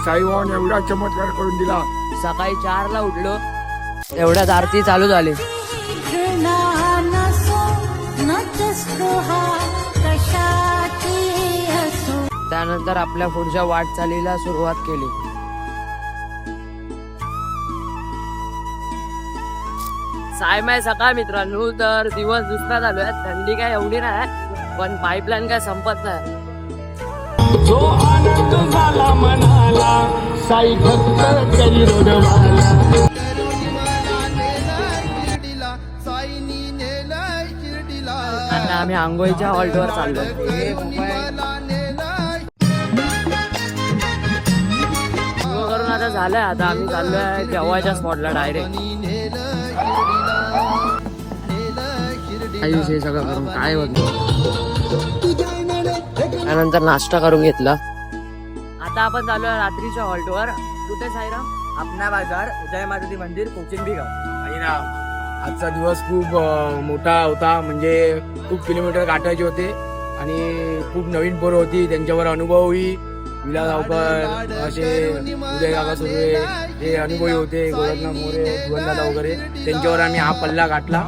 साईबाबाने एवढा चमत्कार करून दिला. सकाळी 4 ला उठलो, एवढ्यात आरती चालू झाली. त्यानंतर आपल्या पुढच्या वाटचालीला सुरुवात केली. सायमाय सकाळ मित्रांनो, तर दिवस दुसरा चालू आहे. थंडी काय एवढी नाही, पण पाईपलाईन काय संपत नाही. जो आनंद झाला मनाला, साई भक्त करी रोडवाला. आता आम्ही आंघोळीच्या हॉल्टवर चाललो. करून आता झालंय. आता आम्ही चाललोय जेवायच्या स्पॉटला डायरेक्ट. काही विषय सगळं करून काय होत. त्यानंतर नाश्ता करून घेतला. आता आपण चाललोय रात्रीच्या हॉल्टवर. कुठे साईराम? अपना बाजार, उदय मारुती मंदिर, कोचिंग गाव. आजचा दिवस खूप मोठा होता. म्हणजे खूप किलोमीटर गाठायचे होते आणि खूप नवीन पोरं होती. त्यांच्यावर अनुभवही विलास गावकर, असे उदय काका सुर्वे हे अनुभवी होते. गोरखनाथ मोरे, जुवनदादा वगैरे, त्यांच्यावर आम्ही हा पल्ला गाठला.